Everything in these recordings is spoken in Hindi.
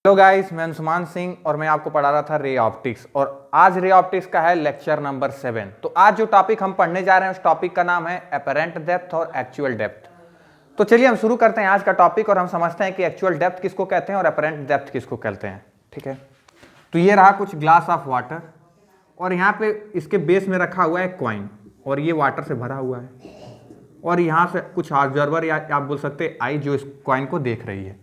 हेलो गाइस, मैं अंशुमान सिंह और मैं आपको पढ़ा रहा था रे ऑप्टिक्स। और आज रे ऑप्टिक्स का है लेक्चर नंबर 7। तो आज जो टॉपिक हम पढ़ने जा रहे हैं उस टॉपिक का नाम है एपरेंट डेप्थ और एक्चुअल डेप्थ। तो चलिए हम शुरू करते हैं आज का टॉपिक और हम समझते हैं कि एक्चुअल डेप्थ किसको कहते हैं और एपरेंट डेप्थ किसको कहते हैं। ठीक है, तो ये रहा कुछ ग्लास ऑफ वाटर और यहाँ पे इसके बेस में रखा हुआ है कॉइन और ये वाटर से भरा हुआ है और यहाँ से कुछ ऑब्जर्वर या आप बोल सकते हैं आई जो इस कॉइन को देख रही है।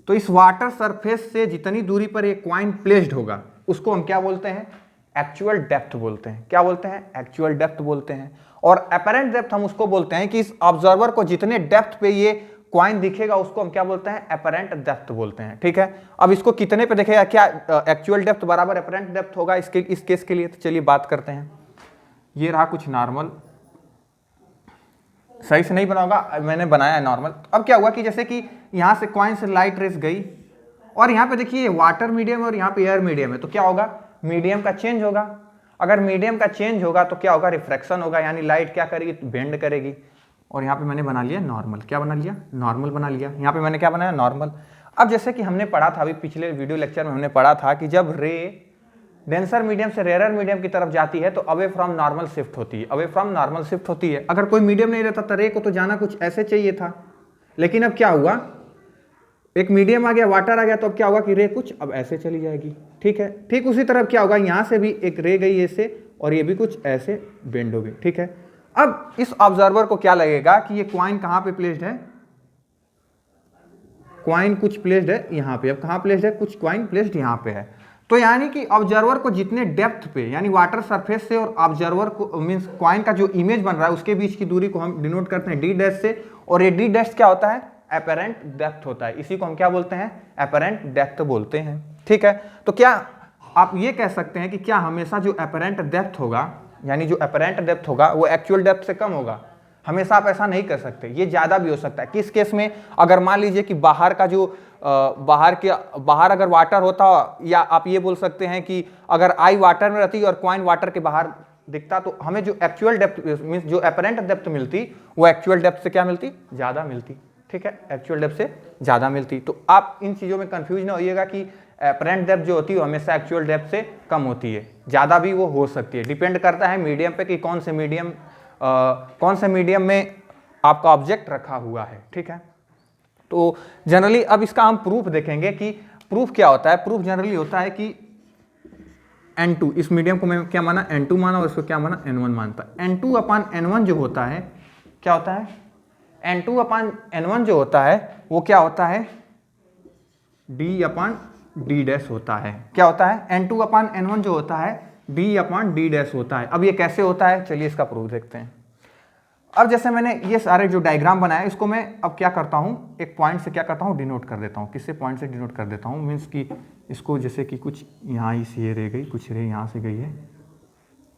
तो इस वाटर सरफेस से जितनी दूरी पर एक कॉइन प्लेस्ड होगा उसको हम क्या बोलते हैं? एक्चुअल डेप्थ बोलते हैं। क्या बोलते हैं? एक्चुअल डेप्थ बोलते हैं। और एपरेंट डेप्थ हम उसको बोलते हैं कि इस ऑब्जर्वर को जितने डेप्थ पे ये कॉइन दिखेगा उसको हम क्या बोलते हैं? एपरेंट डेप्थ बोलते हैं। ठीक है, अब इसको कितने पे दिखेगा, क्या एक्चुअल डेप्थ बराबर एपरेंट डेप्थ होगा इस केस के लिए? तो चलिए बात करते हैं। ये रहा कुछ नॉर्मल, सही से नहीं बना होगा, मैंने बनाया है नॉर्मल। अब क्या हुआ कि जैसे कि यहाँ से कॉइन से लाइट रेस गई और यहाँ पे देखिए वाटर मीडियम और यहाँ पे एयर मीडियम है, तो क्या होगा? मीडियम का चेंज होगा। अगर मीडियम का चेंज होगा तो क्या होगा? रिफ्रैक्शन होगा, यानी लाइट क्या करेगी? बेंड करेगी। और यहाँ पे मैंने बना लिया नॉर्मल। क्या बना लिया? नॉर्मल बना लिया। यहाँ पे मैंने क्या बनाया? नॉर्मल। अब जैसे कि हमने पढ़ा था अभी पिछले वीडियो लेक्चर में हमने पढ़ा था कि जब रे डेंसर मीडियम से रेयर मीडियम की तरफ जाती है तो अवे फ्रॉम नॉर्मल शिफ्ट होती है। अवे फ्रॉम नॉर्मल शिफ्ट होती है। अगर कोई मीडियम नहीं रहता तो रे को तो जाना कुछ ऐसे चाहिए था, लेकिन अब क्या हुआ? एक मीडियम आ गया, वाटर आ गया, तो अब क्या होगा कि रे कुछ अब ऐसे चली जाएगी। ठीक है, ठीक उसी तरह क्या होगा, यहाँ से भी एक रे गई ऐसे और ये भी कुछ ऐसे बेंड हो गई। ठीक है, अब इस ऑब्जर्वर को क्या लगेगा कि ये कॉइन कहाँ पे प्लेस्ड है? कॉइन कुछ प्लेस्ड है यहाँ पे। अब कहाँ प्लेस्ड है? कुछ कॉइन प्लेस्ड यहाँ पे है। तो यानी कि ऑब्जर्वर को जितने डेप्थ पे, यानी वाटर सरफेस से और ऑब्जर्वर को मींस कॉइन का जो इमेज बन रहा है उसके बीच की दूरी को हम डिनोट करते हैं डी डैश से, और ये डी डैश क्या होता है? एपरेंट डेप्थ होता है। इसी को हम क्या बोलते हैं? एपरेंट डेप्थ बोलते हैं। ठीक है, तो क्या आप ये कह सकते हैं कि क्या हमेशा जो एपरेंट डेप्थ होगा, यानी जो एपरेंट डेप्थ होगा वो एक्चुअल डेप्थ से कम होगा? हमेशा आप ऐसा नहीं कर सकते, ये ज़्यादा भी हो सकता है। किस केस में? अगर मान लीजिए कि बाहर का जो बाहर अगर वाटर होता, या आप ये बोल सकते हैं कि अगर आई वाटर में रहती और कॉइन वाटर के बाहर दिखता, तो हमें जो एक्चुअल डेप्थ मींस जो एपरेंट डेप्थ मिलती वो एक्चुअल डेप्थ से क्या मिलती? ज़्यादा मिलती। ठीक है, एक्चुअल डेप्थ से ज़्यादा मिलती। तो आप इन चीज़ों में कंफ्यूज ना होइएगा कि एपरेंट डेप्थ जो होती है वो हमेशा एक्चुअल डेप्थ से कम होती है, ज़्यादा भी वो हो सकती है। डिपेंड करता है मीडियम पे कि कौन से मीडियम में आपका ऑब्जेक्ट रखा हुआ है। ठीक है, तो जनरली अब इसका हम प्रूफ देखेंगे कि प्रूफ क्या होता है। प्रूफ जनरली होता है कि N2, इस मीडियम को मैं क्या माना? N2 माना और इसको क्या माना? N1 मानता। N2 अपान N1 जो होता है, क्या होता है? N2 अपान N1 जो होता है वो क्या होता है? D अपान D डैश होता है। क्या होता है? N2 अपान N1 जो होता है D अपान D डैश होता है। अब ये कैसे होता है, चलिए इसका प्रूफ देखते हैं। अब जैसे मैंने ये सारे जो डायग्राम बनाया इसको मैं अब क्या करता हूँ, एक पॉइंट से क्या करता हूँ? डिनोट कर देता हूँ। किससे? पॉइंट से डिनोट कर देता हूँ। मीन्स कि इसको जैसे कि कुछ यहाँ ही से ये रे गई, कुछ रे यहाँ से गई है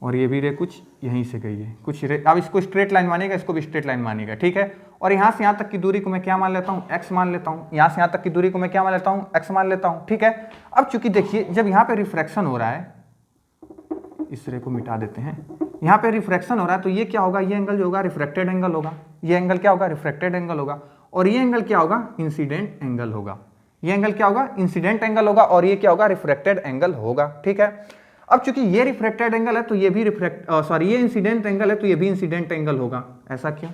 और ये भी रे कुछ यहीं से गई है, कुछ रे। अब इसको स्ट्रेट लाइन मानेगा, इसको भी स्ट्रेट लाइन मानेगा। ठीक है, और यहाँ से यहाँ तक की दूरी को मैं क्या मान लेता हूँ? x मान लेता हूँ। यहाँ से यहाँ तक की दूरी को मैं क्या मान लेता हूँ? x मान लेता हूँ। ठीक है, अब चूंकि देखिए जब यहाँ पे रिफ्रैक्शन हो रहा है, इस रे को मिटा देते हैं, यहाँ पे रिफ्रैक्शन हो रहा है तो ये क्या होगा? ये एंगल जो होगा रिफ्रैक्टेड एंगल होगा। ये एंगल क्या होगा? रिफ्रैक्टेड एंगल होगा। और ये एंगल क्या होगा? इंसिडेंट एंगल होगा। ये एंगल क्या होगा? इंसिडेंट एंगल होगा। और ये क्या होगा? रिफ्रैक्टेड एंगल होगा। ठीक है, अब चूंकि ये रिफ्रैक्टेड एंगल है तो ये भी ये इंसिडेंट एंगल है तो ये भी इंसिडेंट एंगल होगा। ऐसा क्यों?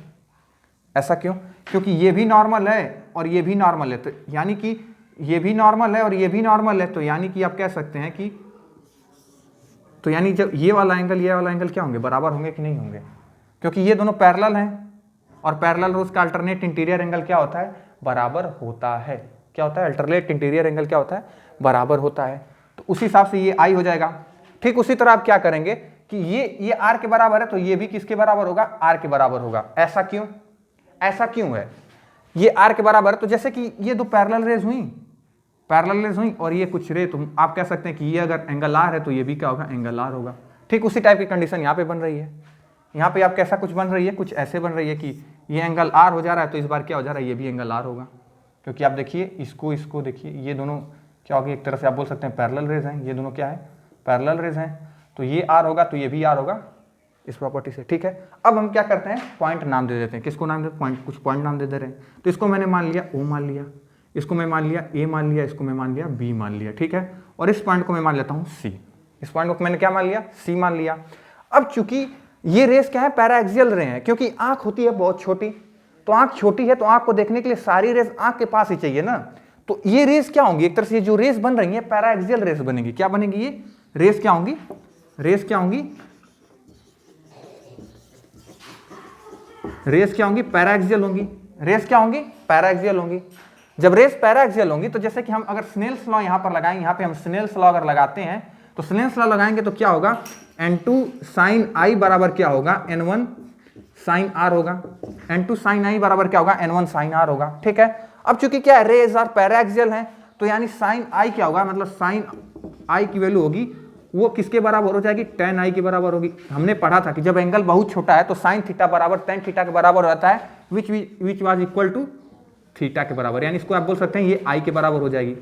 ऐसा क्यों? क्योंकि ये भी नॉर्मल है और ये भी नॉर्मल है, तो यानी कि ये भी नॉर्मल है और ये भी नॉर्मल है, तो यानी कि आप कह सकते हैं कि तो यानी जब ये वाला एंगल क्या होंगे? बराबर होंगे कि नहीं होंगे? क्योंकि ये दोनों पैरेलल हैं और पैरेलल रोज का अल्टरनेट इंटीरियर एंगल क्या होता है? बराबर होता है। क्या होता है? अल्टरनेट इंटीरियर एंगल क्या होता है? बराबर होता है। तो उसी हिसाब से ये आई हो जाएगा। ठीक उसी तरह आप क्या करेंगे कि ये आर के बराबर है तो ये भी किसके बराबर होगा? आर के बराबर होगा। ऐसा क्यों? ऐसा क्यों है? ये आर के बराबर है तो जैसे कि ये दो पैरेलल रेज हुई और ये कुछ रे, तो आप कह सकते हैं कि ये अगर एंगल आर है तो ये भी क्या होगा? एंगल आर होगा। ठीक उसी टाइप की कंडीशन यहाँ पे बन रही है। यहाँ पे आप कैसा कुछ बन रही है? कुछ ऐसे बन रही है कि ये एंगल आर हो जा रहा है तो इस बार क्या हो जा रहा है? ये भी एंगल आर होगा। क्योंकि आप देखिए इसको देखिए, ये दोनों क्या होगी? एक तरह से आप बोल सकते हैं पैरेलल रेज हैं। ये दोनों क्या है? पैरेलल रेज हैं। तो ये आर होगा तो ये भी आर होगा इस प्रॉपर्टी से। ठीक है, अब हम क्या करते हैं? पॉइंट नाम दे देते हैं। किसको नाम दे? पॉइंट, कुछ पॉइंट नाम दे दे रहे हैं। तो इसको मैंने मान लिया O मान लिया, इसको मैं मान लिया ए मान लिया, इसको मैं मान लिया बी मान लिया, ठीक है। और इस पॉइंट को मैं मान लेता हूँ सी, इस पॉइंट को मैंने क्या मान लिया, सी मान लिया। अब चूंकि ये रेस क्या है, पैराएक्सियल रे हैं, क्योंकि आंख होती है बहुत छोटी, तो आंख छोटी है तो आंख को देखने के लिए सारी रेस आंख के पास ही चाहिए ना। तो ये रेस क्या होंगी, एक तरह से ये जो रेस बन रही है पैराएक्सियल रेस बनेगी। क्या बनेगी ये रेस, क्या होंगी, रेस क्या होंगी, रेस क्या होंगी, पैराएक्सियल होंगी। रेस क्या होंगी, पैराएक्सियल होंगी। जब रेस पैराएक्सियल होंगी तो जैसे कि हम अगर स्नेल्स लॉ यहां पर लगाएंगे, यहां पे हम स्नेल्स लॉ अगर लगाते हैं तो स्नेल्स लॉ लगाएंगे तो क्या होगा, n2 sin i बराबर क्या होगा, n1 sin r होगा। n2 sin i बराबर क्या होगा, n1 sin r होगा, ठीक है। अब चूंकि क्या है, रेज आर पैराएक्सियल हैं, तो यानी sin i क्या होगा, मतलब sin i की वैल्यू होगी वो किसके बराबर हो जाएगी, tan i के बराबर होगी। हमने पढ़ा था कि जब एंगल बहुत छोटा है तो sin थीटा बराबर tan थीटा के बराबर रहता है, which was equal to theta के बराबर, यानी इसको आप बोल सकते हैं ये i के बराबर हो जाएगी,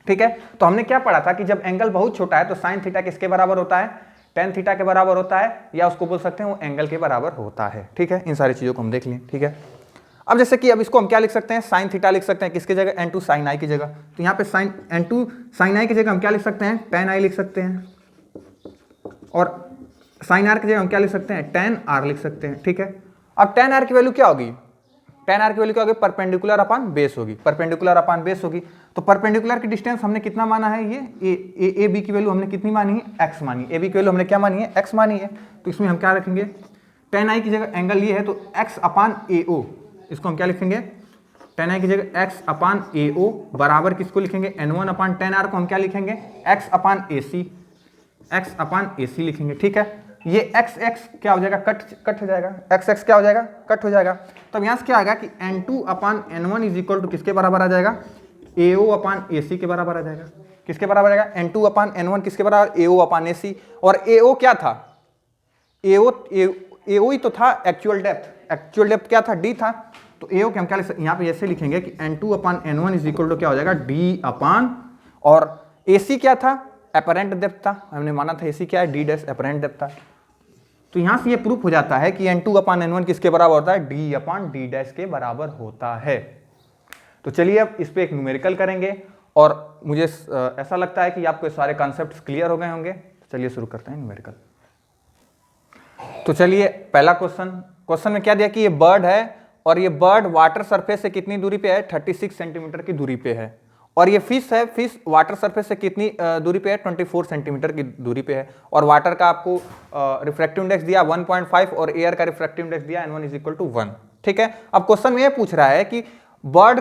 ठीक है। तो हमने क्या पढ़ा था कि जब एंगल बहुत छोटा है तो sin थीटा किसके बराबर होता है, tan थीटा के बराबर होता है, या उसको बोल सकते हैं वो एंगल के बराबर होता है, ठीक है। इन सारी चीजों को हम देख लें, ठीक है। अब जैसे कि अब इसको हम क्या लिख सकते हैं, sin थीटा लिख सकते हैं किसकी जगह, n2 sin i की जगह। तो यहाँ पे n2 sin i की जगह हम क्या लिख सकते हैं, tan i लिख सकते हैं, और sin r की जगह हम क्या लिख सकते हैं, tan r लिख सकते हैं, ठीक है। अब tan r की वैल्यू क्या होगी, tan r की वैल्यू क्या होगी, परपेंडिकुलर अपान बेस होगी, परपेंडिकुलर अपान बेस होगी। तो परपेंडिकुलर की डिस्टेंस हमने कितना माना है, ये ए बी की वैल्यू हमने कितनी मानी है, x मानी, ए बी की वैल्यू हमने क्या मानी है, x मानी है। तो इसमें हम क्या रखेंगे, tan i की जगह एंगल ये है तो x अपान AO, इसको हम क्या लिखेंगे, tan i की जगह x अपान AO बराबर किसको लिखेंगे, n1 अपान tan r को हम क्या लिखेंगे, x अपान AC, x अपान AC लिखेंगे, ठीक है। ये x x क्या हो जाएगा, कट हो जाएगा, x x क्या हो जाएगा, कट हो जाएगा। तब यहाँ से क्या आएगा कि n2 upon n1 is equal to किसके बराबर आ जाएगा, AO अपान AC के बराबर आ जाएगा। किसके बराबर आ जाएगा, n2 अपान n1 किसके बराबर, AO अपान AC। और AO क्या था, AO ही तो था एक्चुअल डेप्थ क्या था, D था। तो AO के हम क्या लिख सकते, यहाँ पे ऐसे लिखेंगे कि n2 upon n1 is equal to क्या हो जाएगा, D अपान, और AC क्या था, अपरेंट डेप्थ था, हमने माना था AC क्या है, D डैश अपरेंट डेप्थ था। तो यहां से ये प्रूफ हो जाता है कि n2 अपान n1 किसके बराबर होता है, D अपान D डैश के बराबर होता है। तो चलिए अब इस पे एक न्यूमेरिकल करेंगे, और मुझे ऐसा लगता है कि आपको सारे कॉन्सेप्ट्स क्लियर हो गए होंगे। तो चलिए शुरू करते हैं न्यूमेरिकल। तो चलिए पहला क्वेश्चन में क्या दिया कि ये बर्ड है, और ये बर्ड वाटर सरफेस से कितनी दूरी पे है, 36 सेंटीमीटर की दूरी पे है। और ये फिश है, फिश वाटर सरफेस से कितनी दूरी पे है, 24 सेंटीमीटर की दूरी पे है। और वाटर का आपको रिफ्रैक्टिव इंडेक्स दिया 1.5 और एयर का रिफ्रैक्टिव इंडेक्स दिया n1 इज इक्वल टू 1, ठीक है। अब क्वेश्चन में ये पूछ रहा है कि बर्ड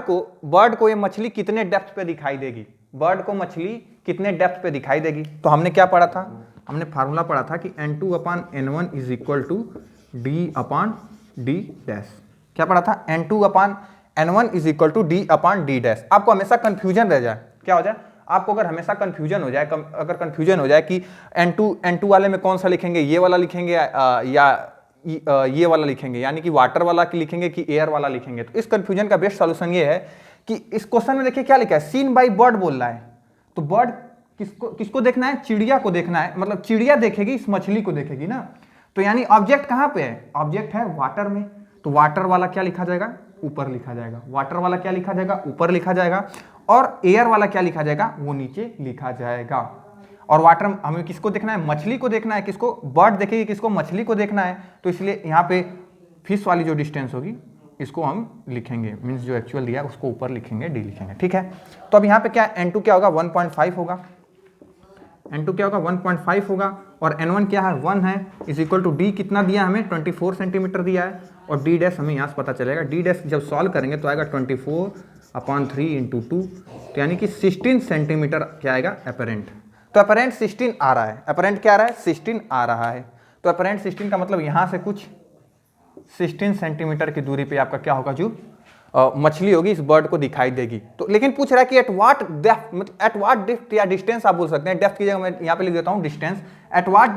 को ये मछली कितने डेप्थ पे दिखाई देगी, बर्ड को मछली कितने डेप्थ पे दिखाई देगी। तो हमने क्या पढ़ा था, हमने फार्मूला पढ़ा था कि n2 upon n1 is equal to D upon D dash. क्या पढ़ा था, n2 upon n1 is equal to D upon D dash. आपको हमेशा कंफ्यूजन रह जाए, क्या हो जाए, आपको अगर हमेशा कंफ्यूजन हो जाए, अगर कंफ्यूजन हो जाए कि n2 वाले में कौन सा लिखेंगे, ये वाला लिखेंगे या ये वाला लिखेंगे, यानी कि वाटर वाला की लिखेंगे कि एयर वाला लिखेंगे, तो इस कंफ्यूजन का बेस्ट सॉल्यूशन ये है कि इस क्वेश्चन में देखिए क्या लिखा है, सीन बाय बर्ड बोल रहा है। तो बर्ड किसको देखना है, चिड़िया को देखना है, मतलब चिड़िया देखेगी इस मछली को देखेगी ना। तो यानी ऑब्जेक्ट कहां पे है, ऑब्जेक्ट है वाटर में, तो वाटर वाला क्या लिखा जाएगा, ऊपर लिखा जाएगा, वाटर वाला क्या लिखा जाएगा, ऊपर लिखा जाएगा, और एयर वाला क्या लिखा जाएगा, वो नीचे लिखा जाएगा। और वाटर हमें किसको देखना है, मछली को देखना है, किसको, बर्ड देखेगी, किसको, मछली को देखना है। तो इसलिए यहाँ पे फिश वाली जो डिस्टेंस होगी इसको हम लिखेंगे, मीन्स जो एक्चुअल दिया उसको ऊपर लिखेंगे, D लिखेंगे, ठीक है। तो अब यहाँ पे क्या n2 क्या होगा, 1.5 होगा, n2 क्या होगा, 1.5 होगा, और n1 क्या है, 1 है, इज इक्वल टू D कितना दिया हमें, 24 सेंटीमीटर दिया है, और D डैश हमें यहाँ से पता चलेगा, D डैश जब सॉल्व करेंगे तो आएगा 24/3 × 2, तो यानी कि 16 सेंटीमीटर क्या आएगा, अपरेंट। तो अपरेंट 16 आ रहा है, अपरेंट क्या आ रहा है, 16 आ रहा है। तो अपरेंट 16 का मतलब यहाँ से कुछ 16 सेंटीमीटर की दूरी पे आपका क्या होगा, जो मछली होगी इस बर्ड को दिखाई देगी। तो लेकिन पूछ रहा है कि एट व्हाट डेप्थ, मतलब एट व्हाट डेप्थ या डिस्टेंस आप बोल सकते हैं, डेप्थ की जगह मैं यहाँ पे लिख देता हूँ distance, at what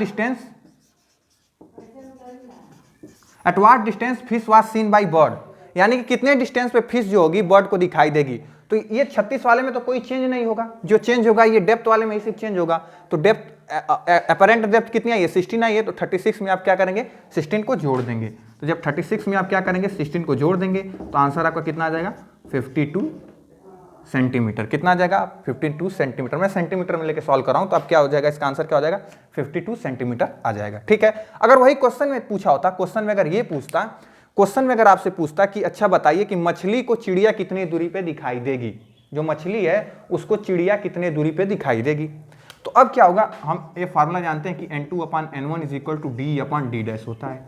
distance fish was seen by bird, यानी कि कितने डिस्टेंस पे फिश जो होगी बर्ड को दिखाई देगी। तो ये 36 वाले में तो कोई चेंज नहीं होगा, जो चेंज होगा ये डेप्थ वाले में ही सिर्फ चेंज होगा। तो डेप्थ अपरेंट डेप्थ कितनी आई है, 16 आई है, तो 36 में आप क्या करेंगे, 16 को जोड़ देंगे। तो जब 36 में आप क्या करेंगे, 16 को जोड़ देंगे, तो आंसर आपका कितना आ जाएगा, 52 सेंटीमीटर। कितना आ जाएगा? 52 सेंटीमीटर। मैं सेंटीमीटर में लेके सॉल्व कर रहा हूं, तो अब क्या हो जाएगा, इसका आंसर क्या हो जाएगा? 52 सेंटीमीटर आ जाएगा। ठीक है, अगर वही क्वेश्चन में पूछा होता, क्वेश्चन में अगर ये पूछता, क्वेश्चन में अगर आपसे पूछता कि अच्छा बताइए कि मछली को चिड़िया कितनी दूरी पे दिखाई देगी, जो मछली है उसको चिड़िया कितने दूरी पे दिखाई देगी, तो अब क्या होगा, हम ये फार्मूला जानते हैं कि n2/n1 = d/d' होता है।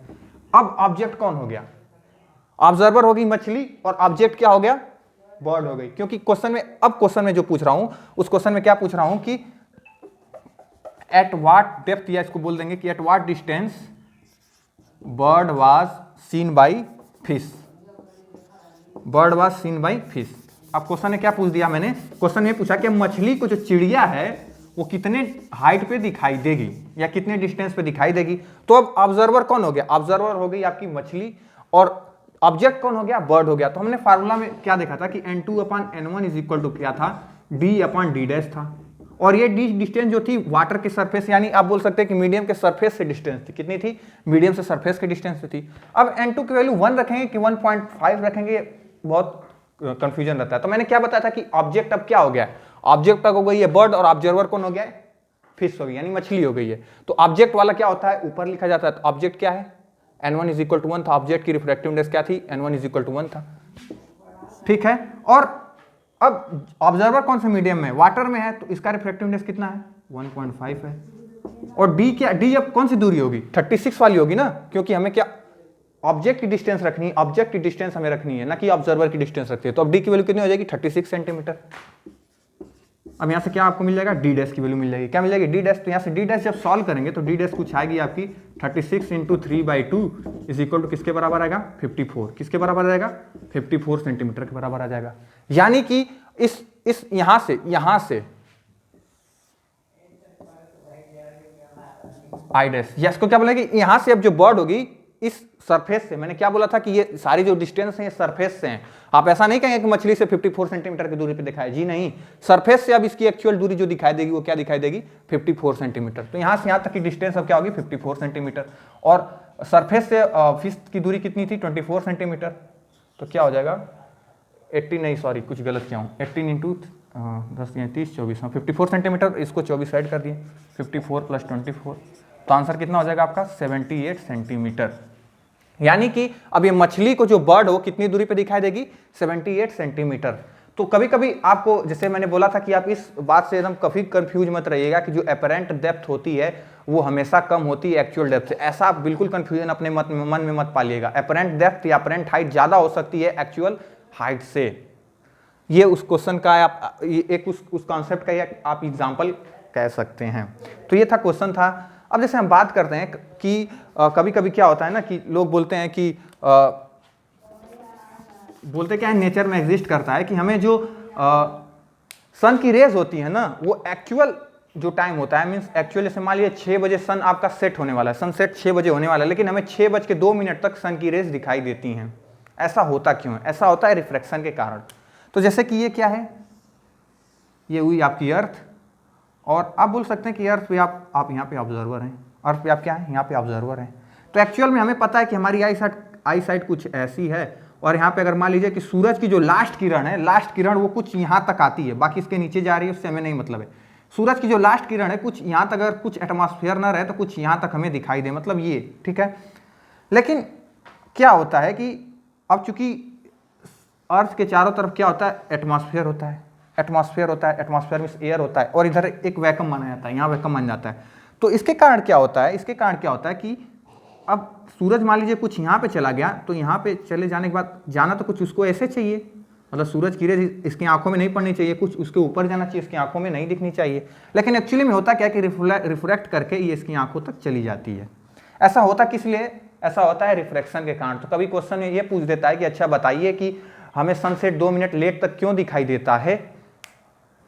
अब ऑब्जेक्ट कौन हो गया? ऑब्जर्वर होगी मछली, और ऑब्जेक्ट क्या हो गया? बर्ड हो गई। क्योंकि क्वेश्चन में, अब क्वेश्चन में जो पूछ रहा हूं उस क्वेश्चन में क्या पूछ रहा हूं कि एट व्हाट डेप्थ, या इसको बोल देंगे कि eight what distance bird was scene by fish, bird was scene by fish. अब क्वेश्चन ने क्या पूछ दिया मैंने, क्वेश्चन में पूछा कि मछली को जो चिड़िया है वो कितने हाइट पे दिखाई देगी या कितने डिस्टेंस पे दिखाई देगी। तो अब ऑब्जर्वर कौन हो गया? ऑब्जर्वर हो गई आपकी मछली, और ऑब्जेक्ट कौन हो गया? बर्ड हो गया। तो हमने फार्मूला में क्या देखा था कि n2/n1 क्या था? d/d' था। और ये डिस्टेंस जो थी वाटर के सरफेस, यानी आप बोल सकते हैं कि मीडियम के सरफेस से डिस्टेंस थी। कितनी थी? मीडियम से सरफेस के डिस्टेंस से थी। अब n2 की वैल्यू 1 रखेंगे कि 1.5 रखेंगे, बहुत कंफ्यूजन रहता है। तो मैंने क्या बताया था कि ऑब्जेक्ट अब क्या हो गया? ऑब्जेक्ट हो गई है बर्ड, और ऑब्जर्वर कौन हो गया? फिश हो गई, यानी मछली हो गई है। तो ऑब्जेक्ट वाला क्या होता है? ऊपर लिखा जाता है। तो ऑब्जेक्ट क्या है? n1 = 1 था। ऑब्जेक्ट की रिफ्रैक्टिव इंडेक्स क्या थी? n1 = 1 था। ठीक है, और अब ऑब्जर्वर कौन से मीडियम में? वाटर में है, तो इसका रिफ्रैक्टिव इंडेक्स कितना है? 1.5 है। और डी क्या? डी अब कौन सी दूरी होगी? 36 वाली होगी ना, क्योंकि हमें क्या ऑब्जेक्ट की डिस्टेंस रखनी है, ऑब्जेक्ट की डिस्टेंस हमें रखनी है ना कि ऑब्जर्वर की डिस्टेंस रखती है। तो अब डी की वैल्यू कितनी हो जाएगी? 36 सेंटीमीटर। अब यहाँ से क्या आपको मिल जाएगा? d' की वैल्यू मिल जाएगी। क्या मिल जाएगी? d'। तो यहाँ से d' जब सॉल्व करेंगे तो d' कुछ आएगी आपकी 36 × 3/2 = किसके बराबर आएगा? 54। किसके बराबर आ जाएगा? 54 सेंटीमीटर के बराबर आ जाएगा। यानी कि इस यहां से i', यस को क्या बोलेंगे? यहां से अब जो बर्ड होगी इस सरफेस से, मैंने क्या बोला था कि ये सारी जो डिस्टेंस है ये सरफेस से हैं। आप ऐसा नहीं कहेंगे कि मछली से 54 सेंटीमीटर की दूरी पे दिखाए, जी नहीं, सरफेस से अब इसकी एक्चुअल दूरी जो दिखाई देगी वो क्या दिखाई देगी? 54 सेंटीमीटर। तो यहां से यहां तक की डिस्टेंस अब क्या होगी? 54 सेंटीमीटर। और सरफेस से फिश की दूरी कितनी थी? 24 सेंटीमीटर। तो क्या हो जाएगा? 80 नहीं, सॉरी कुछ गलत किया हूँ, 18 × 10 30 24, 54 सेंटीमीटर। इसको 24 साइड कर दिए, 54 + 24, तो आंसर कितना हो जाएगा आपका? 78 सेंटीमीटर। यानी कि अब ये मछली को जो बर्ड हो कितनी दूरी पे दिखाई देगी? 78 सेंटीमीटर। तो कभी कभी आपको, जैसे मैंने बोला था कि आप इस बात से एकदम कभी कंफ्यूज मत रहिएगा कि जो एपरेंट डेप्थ होती है वो हमेशा कम होती है एक्चुअल डेप्थ से। ऐसा आप बिल्कुल कंफ्यूजन अपने मन में मत पालिएगा। एपरेंट डेप्थ या एपरेंट हाइट ज्यादा हो सकती है एक्चुअल हाइट से। ये उस क्वेश्चन का आप एक उस कॉन्सेप्ट का आप एग्जाम्पल कह सकते हैं। तो ये था क्वेश्चन था। अब जैसे हम बात करते हैं कि कभी कभी क्या होता है ना कि लोग बोलते हैं कि बोलते क्या है, नेचर में एग्जिस्ट करता है कि हमें जो सन की रेज होती है ना वो एक्चुअल जो टाइम होता है, मीन्स एक्चुअल, जैसे मान लीजिए 6 बजे सन आपका सेट होने वाला है, सनसेट 6 बजे होने वाला है, लेकिन हमें 6:02 तक सन की रेज दिखाई देती हैं। ऐसा होता क्यों है? ऐसा होता है रिफ्रैक्शन के कारण। तो जैसे कि ये क्या है, ये हुई आपकी अर्थ, और आप बोल सकते हैं कि अर्थ पे आप यहाँ पे ऑब्जर्वर हैं, अर्थ पे आप क्या है? यहाँ पे ऑब्जर्वर हैं। तो एक्चुअल में हमें पता है कि हमारी आई साइड कुछ ऐसी है, और यहाँ पे अगर मान लीजिए कि सूरज की जो लास्ट किरण है, लास्ट किरण वो कुछ यहाँ तक आती है, बाकी इसके नीचे जा रही है उससे हमें नहीं मतलब है। सूरज की जो लास्ट किरण है कुछ यहाँ तक, अगर कुछ एटमॉस्फेयर ना रहे तो कुछ यहाँ तक हमें दिखाई दे, मतलब ये, ठीक है। लेकिन क्या होता है कि अब चूंकि अर्थ के चारों तरफ क्या होता है? एटमॉस्फेयर होता है, एटमॉस्फेयर होता है, एटमॉस्फेयर में एयर होता है, और इधर एक वैक्यूम माना जाता है, यहाँ वैक्यूम मान जाता है। तो इसके कारण क्या होता है? इसके कारण क्या होता है कि अब सूरज मान लीजिए कुछ यहाँ पे चला गया, तो यहाँ पे चले जाने के बाद जाना तो कुछ उसको ऐसे चाहिए, मतलब सूरज की रेज इसकी आंखों में नहीं पड़नी चाहिए, कुछ उसके ऊपर जाना चाहिए, इसकी आंखों में नहीं दिखनी चाहिए। लेकिन एक्चुअली में होता क्या कि रिफ्रैक्ट करके ये इसकी आंखों तक चली जाती है। ऐसा होता किस लिए? ऐसा होता है रिफ्रैक्शन के कारण। तो कभी क्वेश्चन में ये पूछ देता है कि अच्छा बताइए कि हमें सनसेट 2 मिनट लेट तक क्यों दिखाई देता है?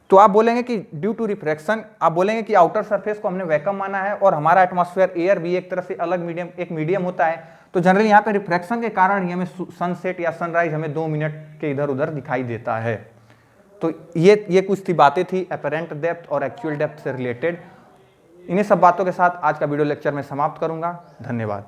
तो आप बोलेंगे कि ड्यू टू रिफ्रैक्शन, आप बोलेंगे कि आउटर सरफेस को हमने वैक्यूम माना है, और हमारा एटमॉस्फेयर एयर भी एक तरह से अलग मीडियम, एक मीडियम होता है। तो जनरली यहाँ पे रिफ्रैक्शन के कारण ही हमें सनसेट या सनराइज हमें 2 मिनट के इधर उधर दिखाई देता है। तो ये कुछ थी बातें थी एपरेंट डेप्थ और एक्चुअल डेप्थ से रिलेटेड। इन्हीं सब बातों के साथ आज का वीडियो लेक्चर में समाप्त करूंगा। धन्यवाद।